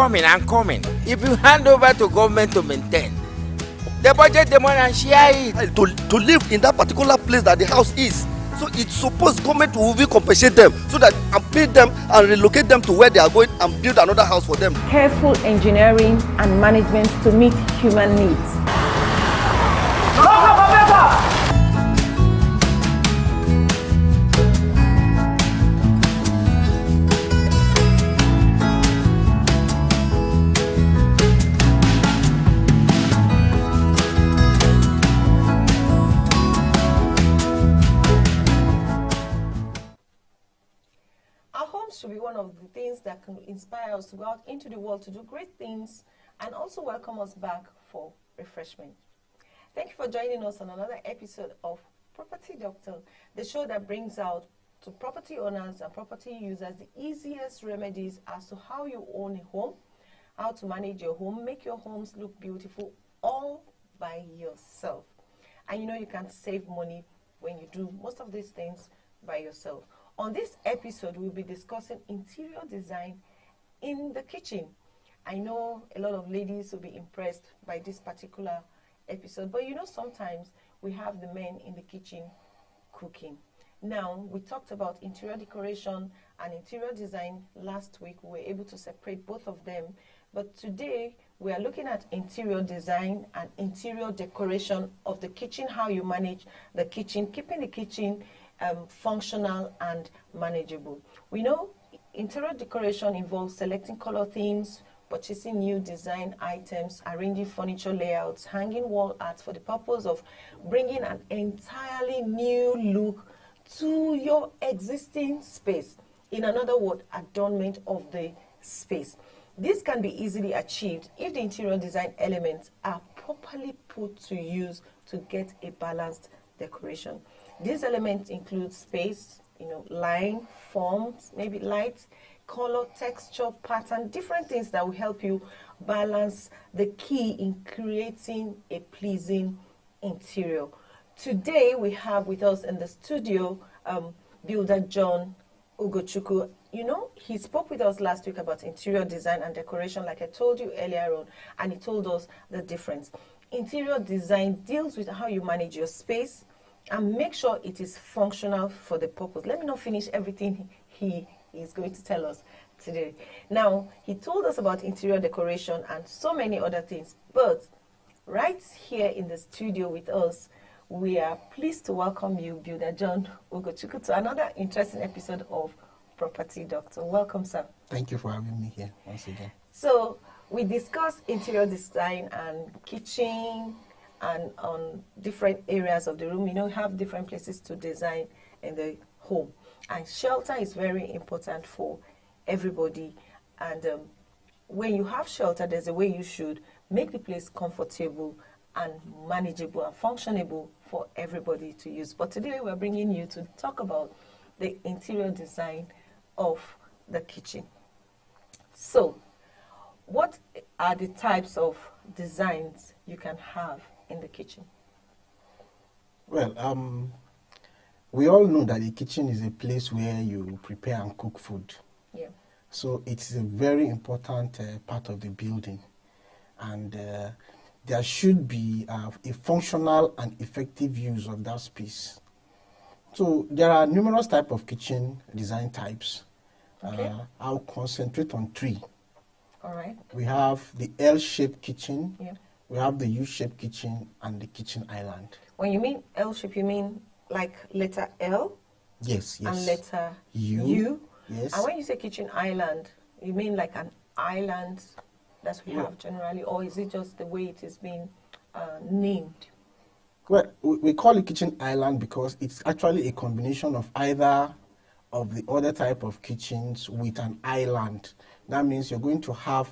coming and coming. If you hand over to government to maintain, they budget the money and share it. To live in that particular place that the house is. So it's supposed government will really compensate them so that and pay them and relocate them to where they are going and build another house for them. Careful engineering and management to meet human needs. Should be one of the things that can inspire us to go out into the world to do great things and also welcome us back for refreshment. Thank you for joining us on another episode of Property Doctor, the show that brings out to property owners and property users the easiest remedies as to how you own a home, how to manage your home, make your homes look beautiful all by yourself. And you know you can save money when you do most of these things by yourself. On this episode, we'll be discussing interior design in the kitchen. I know a lot of ladies will be impressed by this particular episode, but you know sometimes we have the men in the kitchen cooking. Now, we talked about interior decoration and interior design last week. We were able to separate both of them, but today we are looking at interior design and interior decoration of the kitchen, how you manage the kitchen, keeping the kitchen functional and manageable. We know interior decoration involves selecting color themes, purchasing new design items, arranging furniture layouts, hanging wall art for the purpose of bringing an entirely new look to your existing space. In another word, adornment of the space. This can be easily achieved if the interior design elements are properly put to use to get a balanced decoration. These elements include space, line, forms, maybe light, color, texture, pattern, different things that will help you balance the key in creating a pleasing interior. Today we have with us in the studio Builder John Ugochukwu. He spoke with us last week about interior design and decoration, like I told you earlier on, and he told us the difference. Interior design deals with how you manage your space and make sure it is functional for the purpose. Let me not finish everything he is going to tell us today. Now, he told us about interior decoration and so many other things, but right here in the studio with us, we are pleased to welcome you, Builder John Ugochukwu, to another interesting episode of Property Doctor. Welcome, sir. Thank you for having me here once again. So, we discussed interior design and kitchen and on different areas of the room. Have different places to design in the home. And shelter is very important for everybody. And when you have shelter, there's a way you should make the place comfortable and manageable and functionable for everybody to use. But today we're bringing you to talk about the interior design of the kitchen. So, what are the types of designs you can have in the kitchen? Well, we all know that the kitchen is a place where you prepare and cook food. Yeah. So it's a very important part of the building. And there should be a functional and effective use of that space. So there are numerous types of kitchen design types. Okay. I'll concentrate on three. All right. We have the L-shaped kitchen. Yeah. We have the U-shaped kitchen and the kitchen island. When you mean L-shape, you mean like letter L? Yes, yes. And letter U. U? Yes. And when you say kitchen island, you mean like an island that we Yeah. have generally, or is it just the way it is being named? Well, we call it kitchen island because it's actually a combination of either of the other type of kitchens with an island. That means you're going to have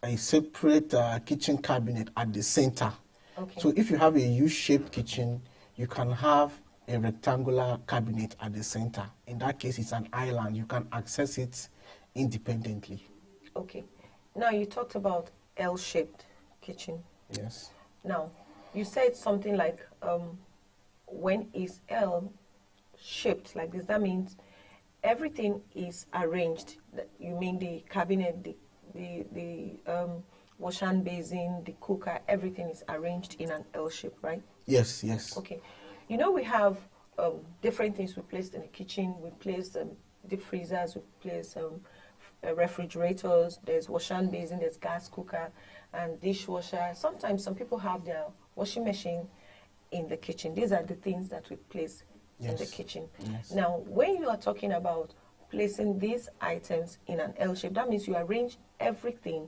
a separate kitchen cabinet at the center. Okay. So if you have a U-shaped kitchen, you can have a rectangular cabinet at the center. In that case, it's an island. You can access it independently. Okay. Now, you talked about L-shaped kitchen. Yes. Now, you said something like, when is L-shaped like this, that means everything is arranged. You mean the cabinet, the wash hand basin, the cooker, everything is arranged in an L shape, right? Yes, yes. Okay. You know, we have different things we placed in the kitchen. We place deep freezers, we place refrigerators, there's wash hand basin, there's gas cooker, and dishwasher. Sometimes some people have their washing machine in the kitchen. These are the things that we place in the kitchen. Yes. Now, when you are talking about placing these items in an L shape, that means you arrange everything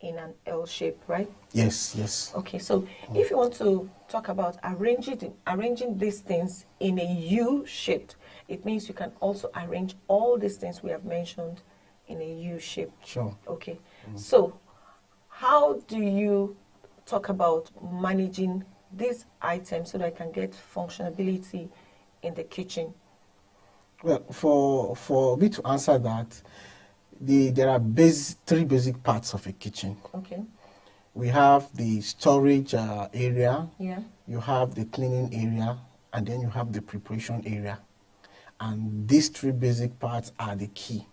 in an L shape, right? Yes, yes. Okay, so if you want to talk about arranging these things in a U shape, it means you can also arrange all these things we have mentioned in a U shape. Sure. Okay, so how do you talk about managing these items so that I can get functionality in the kitchen? Well, for me to answer that, there are three basic parts of a kitchen. Okay. We have the storage area, Yeah. you have the cleaning area, and then you have the preparation area. And these three basic parts are the key.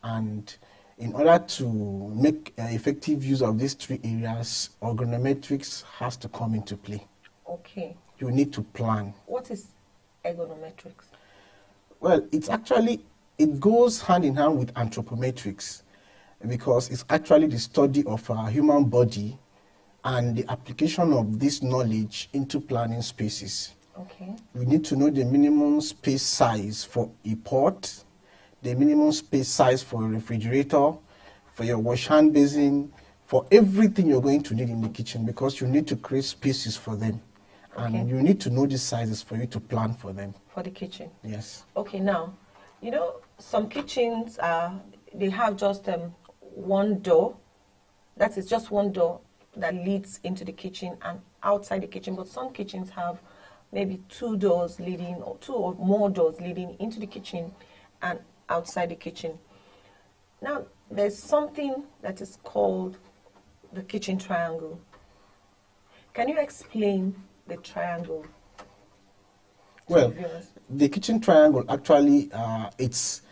And in order to make effective use of these three areas, ergonometrics has to come into play. Okay. You need to plan. What is ergonometrics? Well, it goes hand in hand with anthropometrics because it's actually the study of our human body and the application of this knowledge into planning spaces. Okay. We need to know the minimum space size for a pot, the minimum space size for a refrigerator, for your wash hand basin, for everything you're going to need in the kitchen because you need to create spaces for them. Okay. And you need to know the sizes for you to plan for them. For the kitchen. Yes. Okay, now, you know, some kitchens, they have just one door. That is just one door that leads into the kitchen and outside the kitchen. But some kitchens have maybe two doors leading, or two or more doors leading into the kitchen and outside the kitchen. Now, there's something that is called the kitchen triangle. Can you explain the triangle? Well, the kitchen triangle actually, it's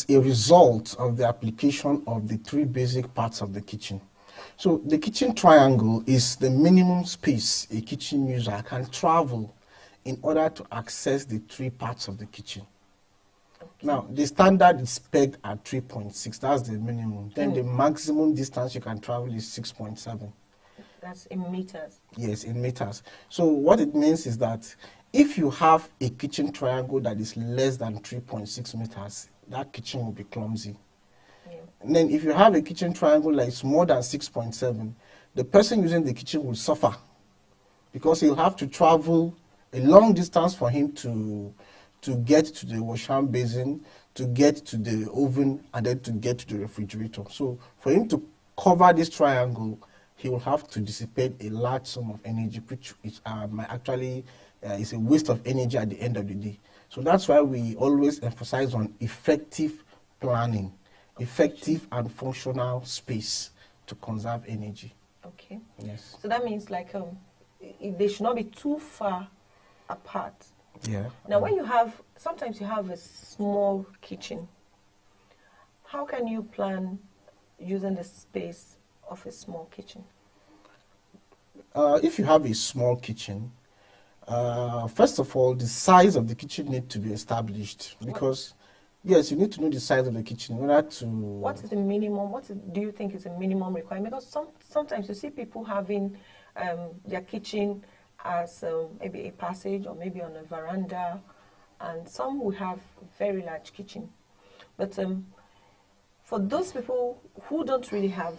a result of the application of the three basic parts of the kitchen. So the kitchen triangle is the minimum space a kitchen user can travel in order to access the three parts of the kitchen. Okay. Now, the standard is pegged at 3.6. That's the minimum. Then the maximum distance you can travel is 6.7. That's in meters. Yes, in meters. So what it means is that if you have a kitchen triangle that is less than 3.6 meters, that kitchen will be clumsy. Yeah. And then if you have a kitchen triangle that is more than 6.7, the person using the kitchen will suffer because he'll have to travel a long distance for him to get to the wash hand basin, to get to the oven, and then to get to the refrigerator. So for him to cover this triangle, he will have to dissipate a large sum of energy, which might actually is a waste of energy at the end of the day. So that's why we always emphasize on effective planning, effective and functional space to conserve energy. Okay. Yes. So that means like they should not be too far apart. Yeah. Now, when sometimes you have a small kitchen, how can you plan using the space of a small kitchen? If you have a small kitchen, first of all, the size of the kitchen needs to be established because, yes, you need to know the size of the kitchen in order to... What is the minimum? Do you think is a minimum requirement? Because sometimes you see people having their kitchen as maybe a passage or maybe on a veranda, and some will have very large kitchen. But for those people who don't really have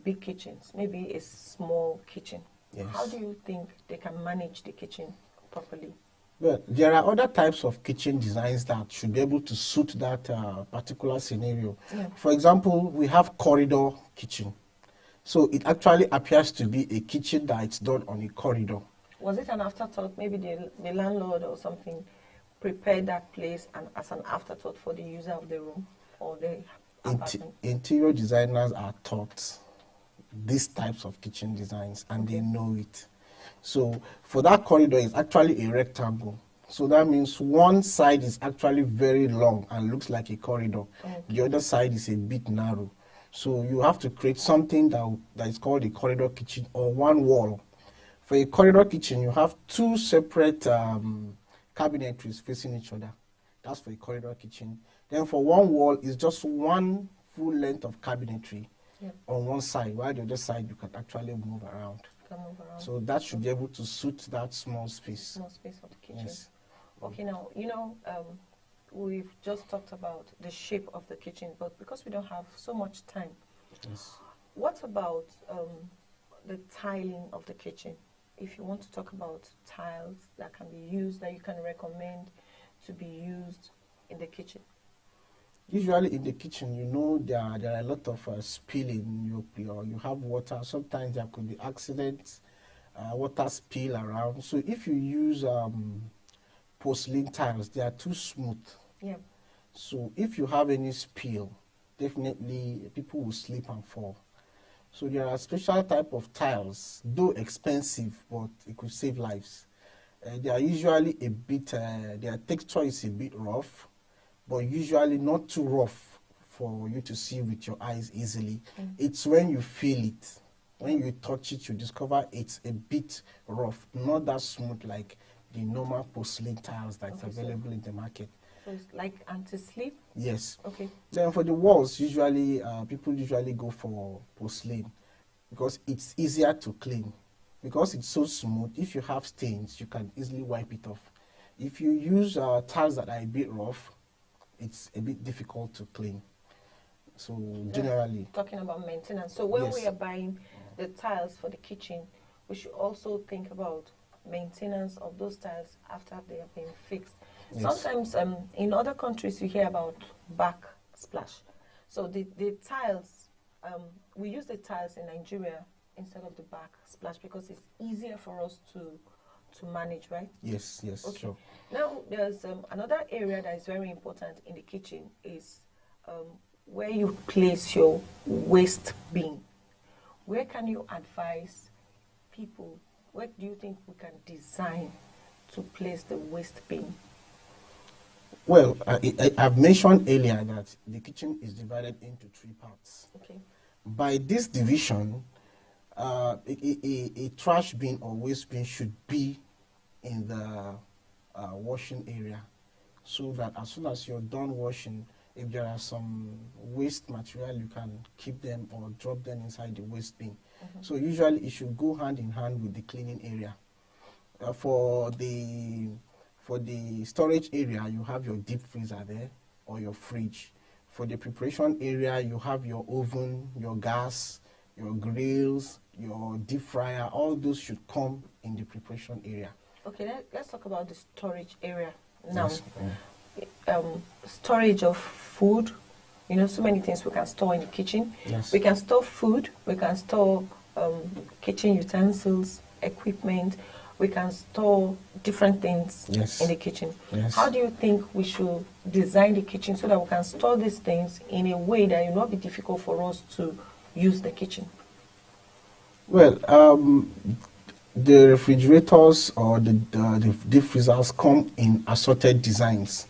big kitchens, maybe a small kitchen, yes, how do you think they can manage the kitchen properly? Well, there are other types of kitchen designs that should be able to suit that particular scenario. Yeah. For example, we have corridor kitchen. So it actually appears to be a kitchen that's done on a corridor. Was it an afterthought? Maybe the landlord or something prepared that place and as an afterthought for the user of the room or the apartment? Interior designers are taught these types of kitchen designs and they know it. So for that corridor, it's actually a rectangle. So that means one side is actually very long and looks like a corridor. Okay. The other side is a bit narrow. So you have to create something that is called a corridor kitchen or one wall. For a corridor kitchen, you have two separate cabinetries facing each other. That's for a corridor kitchen. Then for one wall, is just one full length of cabinetry on one side, while the other side you can actually move around. So that should be able to suit that small space. Small space of the kitchen. Yes. Okay, now, we've just talked about the shape of the kitchen, but because we don't have so much time, Yes. what about the tiling of the kitchen? If you want to talk about tiles that can be used, that you can recommend to be used in the kitchen. Usually in the kitchen, there are a lot of spilling. You have water. Sometimes there could be accidents, water spill around. So if you use porcelain tiles, they are too smooth. Yeah. So if you have any spill, definitely people will slip and fall. So there are special type of tiles, though expensive, but it could save lives. They are usually a bit, their texture is a bit rough, but usually not too rough for you to see with your eyes easily. It's when you feel it, when you touch it, you discover it's a bit rough, not that smooth like the normal porcelain tiles that's available in the market. So it's like anti-slip? Yes. Okay. Then for the walls, usually people usually go for porcelain because it's easier to clean. Because it's so smooth, if you have stains, you can easily wipe it off. If you use tiles that are a bit rough, it's a bit difficult to clean. So generally... Talking about maintenance. So when Yes. we are buying the tiles for the kitchen, we should also think about maintenance of those tiles after they have been fixed. Yes. Sometimes in other countries you hear about backsplash. So the tiles, we use the tiles in Nigeria instead of the backsplash because it's easier for us to manage, right? Yes, Okay. sure. Now there's another area that is very important in the kitchen is where you place your waste bin. Where can you advise people? Where do you think we can design to place the waste bin? Well, I've mentioned earlier that the kitchen is divided into 3 parts. Okay. By this division, a trash bin or waste bin should be in the washing area, so that as soon as you're done washing, if there are some waste material, you can keep them or drop them inside the waste bin. So usually it should go hand in hand with the cleaning area. For the storage area, you have your deep freezer there or your fridge. For the preparation area, you have your oven, your gas, your grills, your deep fryer. All those should come in the preparation area. Okay, let's talk about the storage area now. Yes. Storage of food. So many things we can store in the kitchen. Yes. We can store food. We can store kitchen utensils, equipment. We can store different things Yes. in the kitchen. Yes. How do you think we should design the kitchen so that we can store these things in a way that it will not be difficult for us to use the kitchen? Well, the refrigerators or the deep freezers come in assorted designs.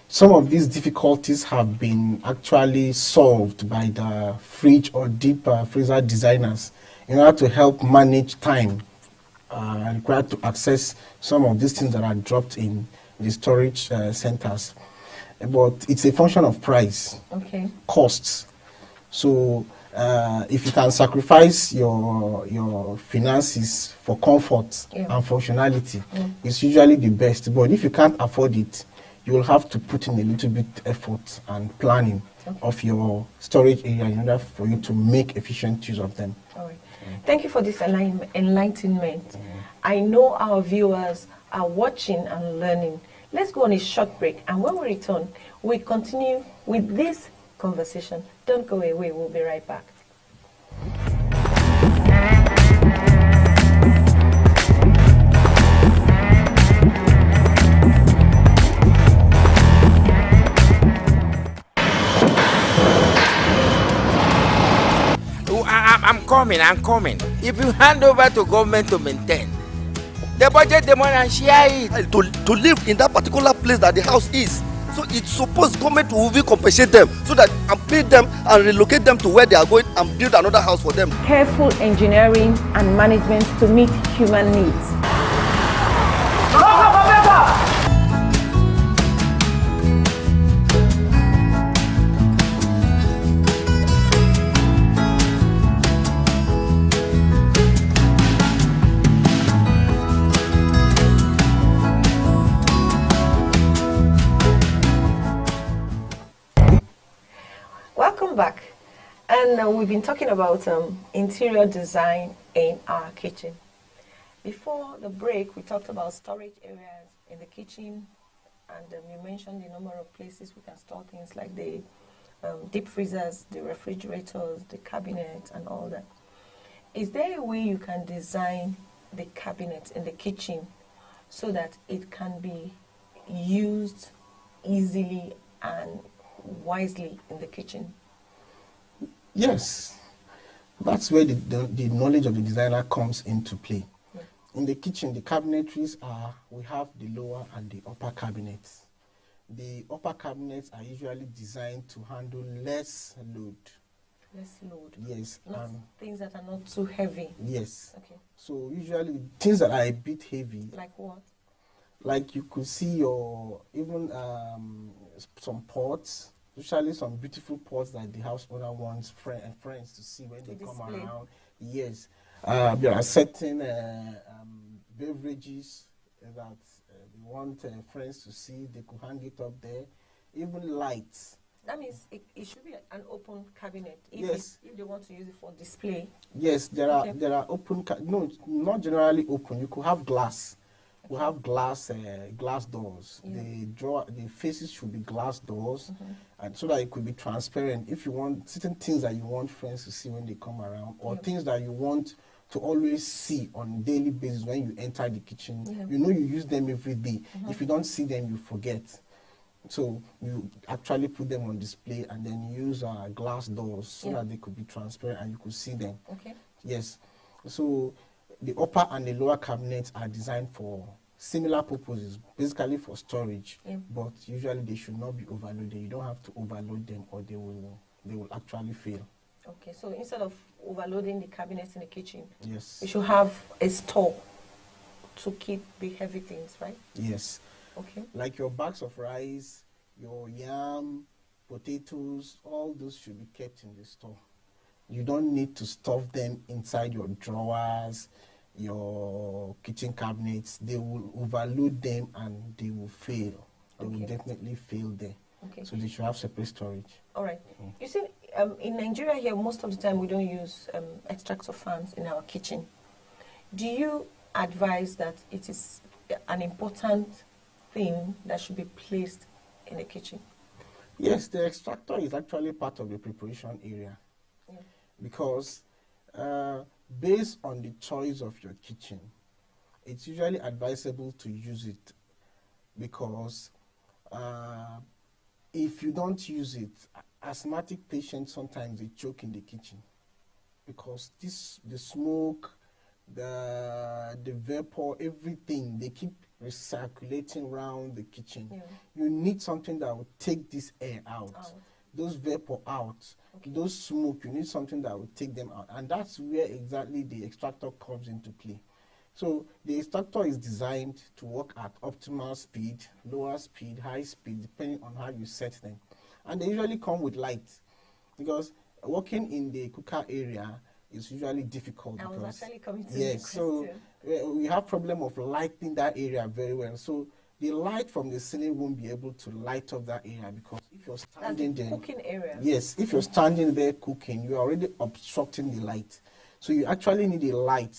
Some of these difficulties have been actually solved by the fridge or deep freezer designers in order to help manage time required to access some of these things that are dropped in the storage centers. But it's a function of price, costs. So if you can sacrifice your finances for comfort and functionality, it's usually the best. But if you can't afford it, you will have to put in a little bit effort and planning of your storage area in order for you to make efficient use of them. All right. Thank you for this enlightenment. I know our viewers are watching and learning. Let's go on a short break, and when we return, we continue with this conversation. Don't go away, we'll be right back. I'm coming. If you hand over to government to maintain, the budget the money and share it. To live in that particular place that the house is. So it's supposed government will even compensate them so that and pay them and relocate them to where they are going and build another house for them. Careful engineering and management to meet human needs. Welcome back. And we've been talking about interior design in our kitchen. Before the break, we talked about storage areas in the kitchen, and you mentioned the number of places we can store things like the deep freezers, the refrigerators, the cabinets, and all that. Is there a way you can design the cabinet in the kitchen so that it can be used easily and wisely in the kitchen? Yes, that's where the knowledge of the designer comes into play. Yeah. In the kitchen, the cabinetries we have the lower and the upper cabinets. The upper cabinets are usually designed to handle less load. Less load. Yes. Not things that are not too heavy. Yes. Okay. So usually things that are a bit heavy. Like what? Like you could see even some pots. Usually some beautiful pots that the house owner wants friends to see when they come around. Yes. There are certain beverages that they want friends to see. They could hang it up there. Even lights. That means it should be an open cabinet Yes. if they want to use it for display. Yes, there are open. No, not generally open. You could have glass. We have glass doors. Yeah. The faces should be glass doors, and so that it could be transparent. If you want certain things that you want friends to see when they come around, or things that you want to always see on a daily basis when you enter the kitchen, you know you use them every day. If you don't see them, you forget. So you actually put them on display and then use glass doors so that they could be transparent and you could see them. Okay. Yes. So the upper and the lower cabinets are designed for similar purposes, basically for storage, but usually they should not be overloaded. You don't have to overload them or they will actually fail. Okay, so instead of overloading the cabinets in the kitchen, Yes. you should have a store to keep the heavy things, right? Yes. Okay. Like your bags of rice, your yam, potatoes, all those should be kept in the store. You don't need to stuff them inside your drawers, your kitchen cabinets. They will overload them and they will fail. They will definitely fail there. Okay. So they should have separate storage. All right. You see, in Nigeria here, most of the time we don't use extractor fans in our kitchen. Do you advise that it is an important thing that should be placed in the kitchen? Yes, the extractor is actually part of the preparation area. Yeah. Because based on the choice of your kitchen, it's usually advisable to use it, because if you don't use it, asthmatic patients sometimes they choke in the kitchen, because the smoke, the vapor, everything, they keep recirculating around the kitchen. Yeah. You need something that will take this air out. Those vapor out, those smoke, you need something that will take them out. And that's where exactly the extractor comes into play. So the extractor is designed to work at optimal speed, lower speed, high speed, depending on how you set them. And they usually come with light, because working in the cooker area is usually difficult. I was actually coming to yes, so we have problem of lighting that area very well. So the light from the ceiling won't be able to light up that area, because if you're standing there, cooking area. Yes, if you're standing there cooking, you're already obstructing the light. So you actually need a light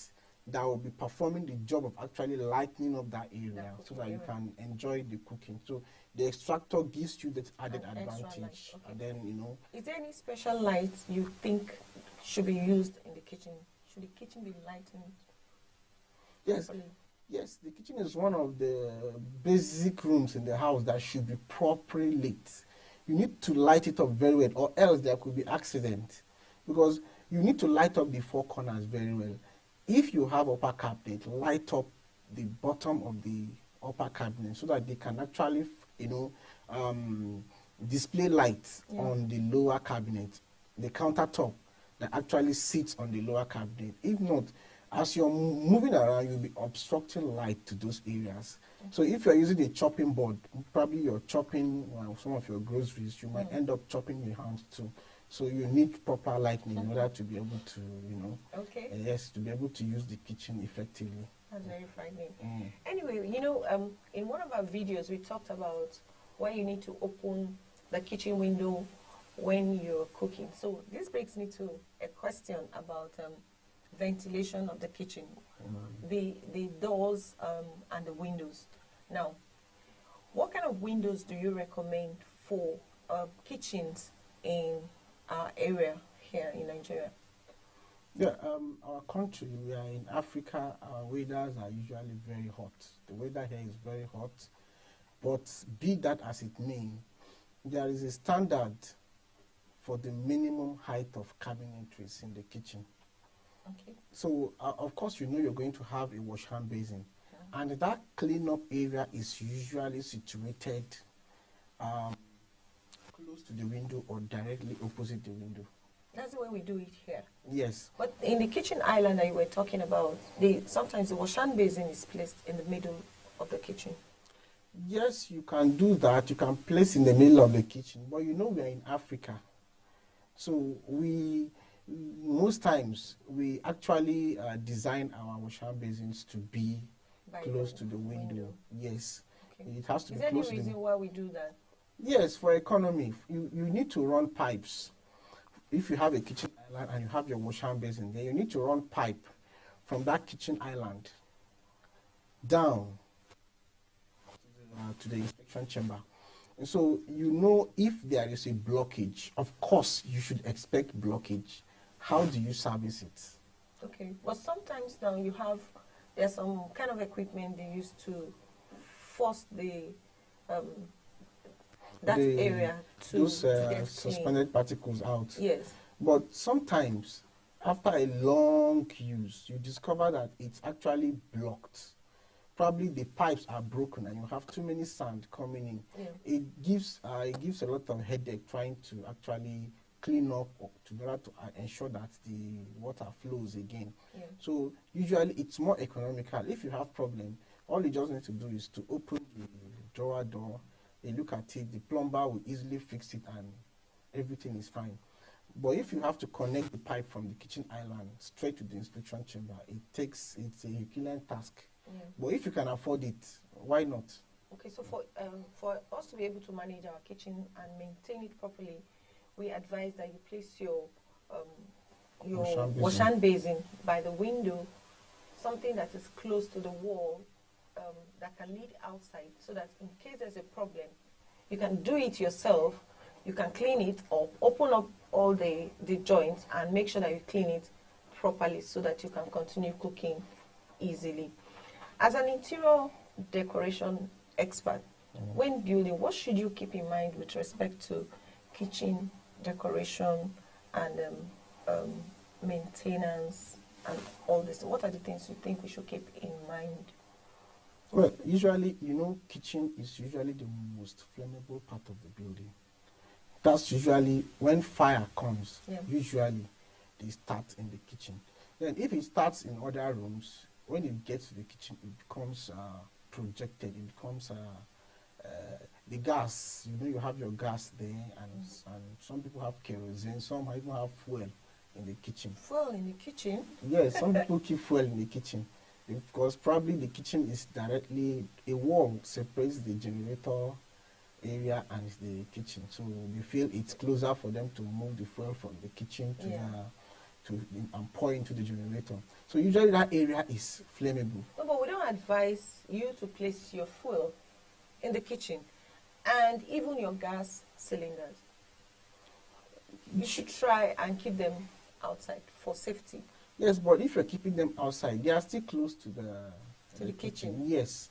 that will be performing the job of actually lightening up that area, so that you can enjoy the cooking. So the extractor gives you that added advantage. And then, you know. Is there any special light you think should be used in the kitchen? Should the kitchen be lightened? Yes. Properly? Yes, the kitchen is one of the basic rooms in the house that should be properly lit. You need to light it up very well, or else there could be accident. Because you need to light up the four corners very well. If you have upper cabinet, light up the bottom of the upper cabinet so that they can actually you know, display lights on the lower cabinet, the countertop that actually sits on the lower cabinet. If not, as you're moving around, you'll be obstructing light to those areas. So if you're using a chopping board, probably you're chopping some of your groceries, you might end up chopping your hands too. So you need proper lighting in order to be able to, you know, yes, to be able to use the kitchen effectively. That's very frightening. Anyway, you know, in one of our videos, we talked about why you need to open the kitchen window when you're cooking. So this brings me to a question about ventilation of the kitchen, the doors and the windows. Now, what kind of windows do you recommend for kitchens in our area here in Nigeria? Yeah, our country, we are in Africa, our weathers are usually very hot. The weather here is very hot, but be that as it may, there is a standard for the minimum height of cabinetries in the kitchen. Okay. So, of course, you know you're going to have a wash hand basin, and that cleanup area is usually situated close to the window or directly opposite the window. That's the way we do it here. Yes. But in the kitchen island that you were talking about, sometimes the wash hand basin is placed in the middle of the kitchen. Yes, you can do that. You can place in the middle of the kitchen. But you know we are in Africa. So most times, we actually design our wash hand basins to be close to the window. Yes. Okay. It has to be close. Is there any reason why we do that? Yes, for economy. You need to run pipes. If you have a kitchen island and you have your wash hand basin there, you need to run pipe from that kitchen island down to the inspection chamber. And so you know if there is a blockage, of course you should expect blockage. How do you service it? Okay, but sometimes now there's some kind of equipment they use to force that area to get suspended particles out. Yes. But sometimes, after a long use, you discover that it's actually blocked. Probably the pipes are broken and you have too many sand coming in. Yeah. It gives a lot of headache trying to actually clean up in order to ensure that the water flows again. Yeah. So usually it's more economical. If you have problem, all you just need to do is to open the drawer door, you look at it, the plumber will easily fix it and everything is fine. But if you have to connect the pipe from the kitchen island straight to the inspection chamber, it's a Herculean task. Yeah. But if you can afford it, why not? Okay, so for us to be able to manage our kitchen and maintain it properly, we advise that you place your wash hand basin by the window, something that is close to the wall, that can lead outside, so that in case there's a problem, you can do it yourself, you can clean it or open up all the joints and make sure that you clean it properly so that you can continue cooking easily. As an interior decoration expert, when building, what should you keep in mind with respect to kitchen decoration and maintenance and all this? What are the things you think we should keep in mind? Well, usually, kitchen is usually the most flammable part of the building. That's usually when fire comes, usually they start in the kitchen. Then if it starts in other rooms, when it gets to the kitchen, it becomes projected. It becomes the gas. You have your gas there, and some people have kerosene. Some even have fuel in the kitchen. Fuel in the kitchen? Yes, some people keep fuel in the kitchen because probably the kitchen is directly a wall separates the generator area and the kitchen. So they feel it's closer for them to move the fuel from the kitchen to and pour into the generator. So usually that area is flammable. No, but we don't advise you to place your fuel in the kitchen and even your gas cylinders. You should try and keep them outside for safety. Yes, but if you're keeping them outside, they are still close to the kitchen. Yes.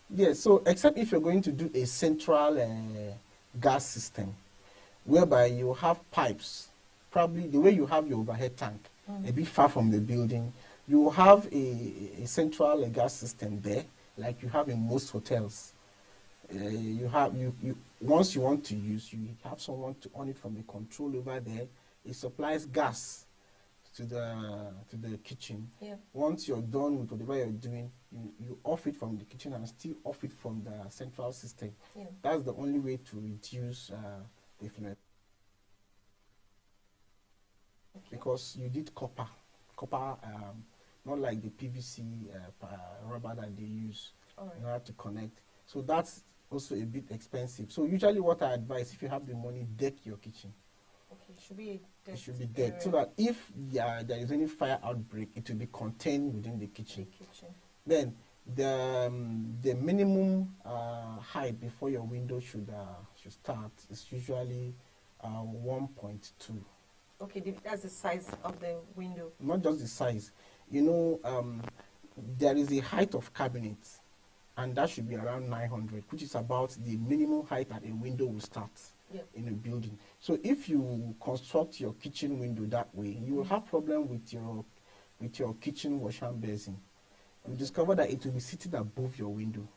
Yes, so except if you're going to do a central gas system, whereby you have pipes, probably the way you have your overhead tank, a bit far from the building, you have a central gas system there, like you have in most hotels. You once you want to use, you have someone to on it from the control over there. It supplies gas to the kitchen. Yeah. Once you're done with whatever you're doing, you off it from the kitchen and still off it from the central system. Yeah. That's the only way to reduce the flame. Because you did copper, not like the PVC rubber that they use in order to connect. So that's also a bit expensive. So usually what I advise, if you have the money, deck your kitchen. Okay, it should be It should be decked so that if there is any fire outbreak, it will be contained within the kitchen. Then the minimum height before your window should start is usually 1.2. Okay, that's the size of the window. Not just the size. You know, there is a height of cabinets, and that should be around 900, which is about the minimum height that a window will start in a building. So if you construct your kitchen window that way, you will have problem with your kitchen wash hand basin. You discover that it will be sitting above your window.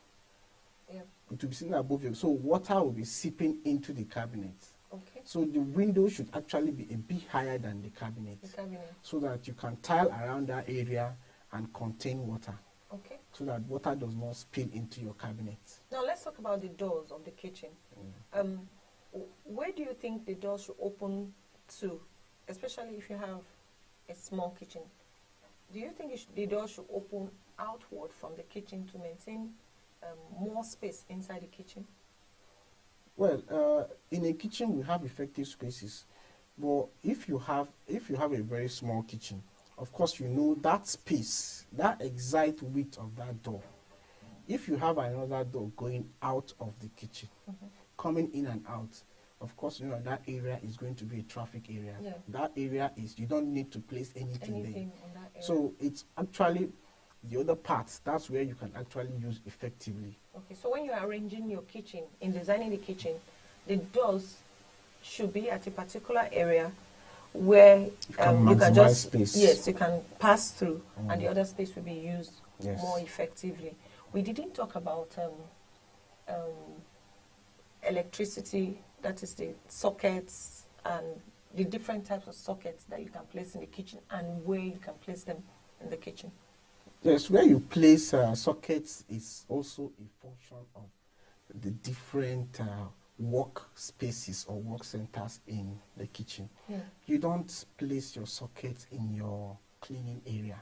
Yeah. It will be sitting above you, so water will be seeping into the cabinet. Okay. So the window should actually be a bit higher than the cabinet. So that you can tile around that area and contain water. Okay. So that water does not spill into your cabinet. Now let's talk about the doors of the kitchen. Where do you think the doors should open to, especially if you have a small kitchen? Do you think the doors should open outward from the kitchen to maintain more space inside the kitchen? Well, in a kitchen we have effective spaces, but if you have a very small kitchen, of course you know that space, that exact width of that door. If you have another door going out of the kitchen, coming in and out, of course you know that area is going to be a traffic area. Yeah. That area is, you don't need to place anything there. On that area. So it's actually the other parts, that's where you can actually use effectively. Okay, so when you're arranging your kitchen, in designing the kitchen, the doors should be at a particular area where you can just space. Yes, you can pass through, and the other space will be used more effectively. We didn't talk about electricity, that is the sockets and the different types of sockets that you can place in the kitchen and where you can place them in the kitchen. Yes, where you place sockets is also a function of the different work spaces or work centers in the kitchen. Yeah. You don't place your sockets in your cleaning area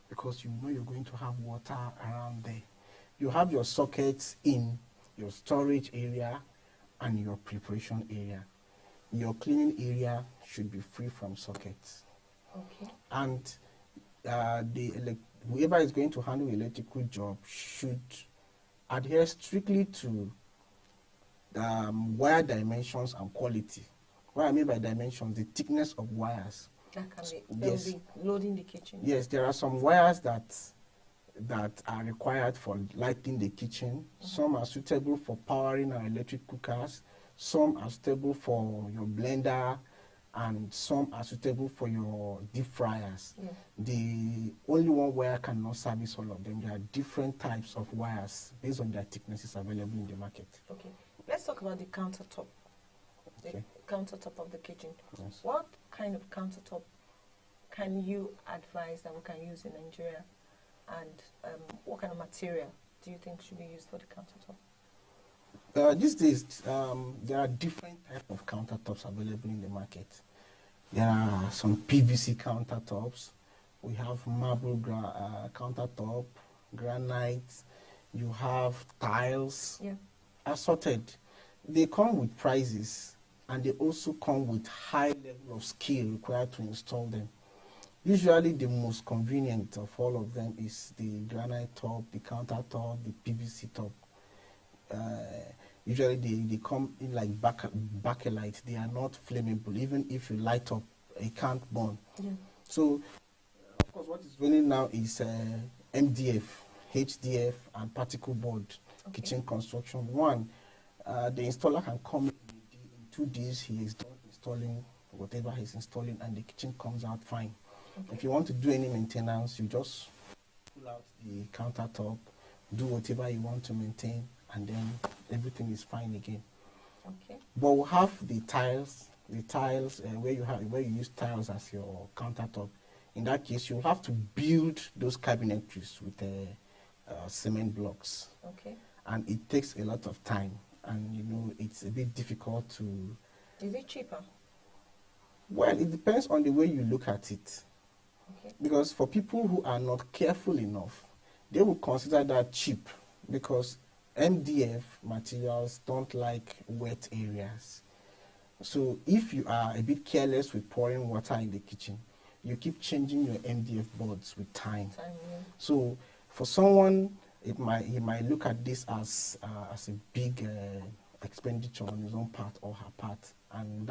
because you know you're going to have water around there. You have your sockets in your storage area and your preparation area. Your cleaning area should be free from sockets. Okay. And whoever is going to handle electrical job should adhere strictly to wire dimensions and quality. What I mean by dimensions, the thickness of wires. That can be loading the kitchen. Yes, there are some wires that are required for lighting the kitchen. Some are suitable for powering our electric cookers. Some are suitable for your blender, and some are suitable for your deep fryers. Yeah. The only one wire cannot service all of them. There are different types of wires based on their thicknesses available in the market. Okay, let's talk about the countertop. The countertop of the kitchen. Yes. What kind of countertop can you advise that we can use in Nigeria, and what kind of material do you think should be used for the countertop? These days, there are different types of countertops available in the market. There are some PVC countertops. We have marble countertop, granite. You have tiles, assorted. They come with prices, and they also come with high level of skill required to install them. Usually, the most convenient of all of them is the granite top, the countertop, the PVC top. Usually they come in like bakelite. They are not flammable. Even if you light up, it can't burn. Yeah. So, of course, what is running now is MDF, HDF, and particle board kitchen construction. One, the installer can come in 2 days. He is done installing whatever he's installing, and the kitchen comes out fine. If you want to do any maintenance, you just pull out the countertop, do whatever you want to maintain, and then everything is fine again. Okay. But we have the tiles where you use tiles as your countertop. In that case, you'll have to build those cabinetries with cement blocks. Okay. And it takes a lot of time, and it's a bit difficult to. Is it cheaper? Well, it depends on the way you look at it. Okay. Because for people who are not careful enough, they will consider that cheap, because MDF materials don't like wet areas. So if you are a bit careless with pouring water in the kitchen, you keep changing your MDF boards with time. Yeah. So for someone, he might look at this as a big expenditure on his own part or her part, and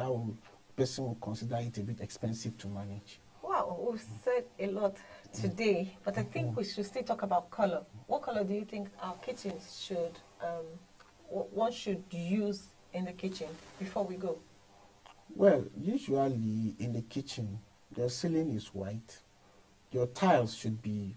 person will consider it a bit expensive to manage. Wow, we've said a lot today, but I think we should still talk about color. What color do you think our kitchens should, one should use in the kitchen before we go? Well, usually in the kitchen, the ceiling is white. Your tiles should be,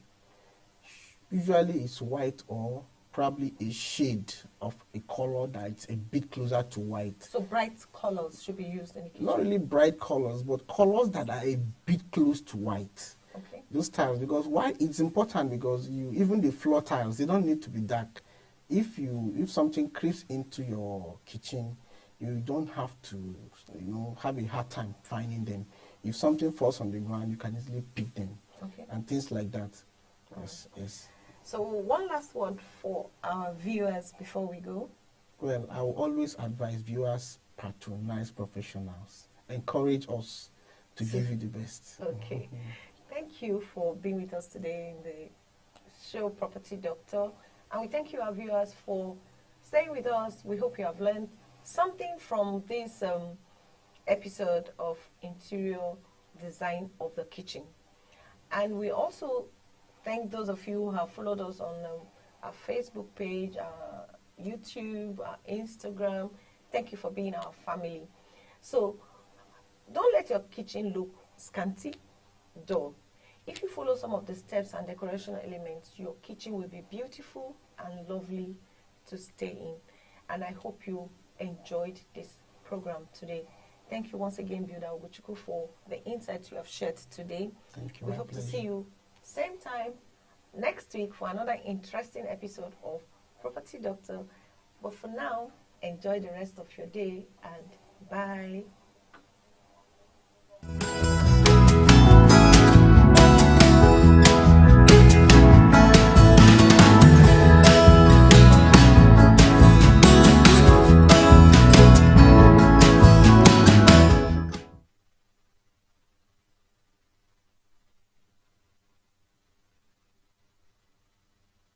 usually it's white or probably a shade of a color that's a bit closer to white. So bright colors should be used in the kitchen? Not really bright colors, but colors that are a bit close to white. Okay. Those tiles, because why it's important, because even the floor tiles, they don't need to be dark. If something creeps into your kitchen, you don't have to have a hard time finding them. If something falls on the ground, you can easily pick them. Okay. And things like that. Yes. So one last word for our viewers before we go. Well, I will always advise viewers patronize professionals. Encourage us to give you the best. Okay. Thank you for being with us today in the show Property Doctor. And we thank you, our viewers, for staying with us. We hope you have learned something from this episode of interior design of the kitchen. And we also thank those of you who have followed us on our Facebook page, our YouTube, our Instagram. Thank you for being our family. So don't let your kitchen look scanty, dull. If you follow some of the steps and decoration elements, your kitchen will be beautiful and lovely to stay in. And I hope you enjoyed this program today. Thank you once again, Builder Ogochukwu, for the insights you have shared today. Thank you. We hope to see you same time next week for another interesting episode of Property Doctor. But for now, enjoy the rest of your day and bye.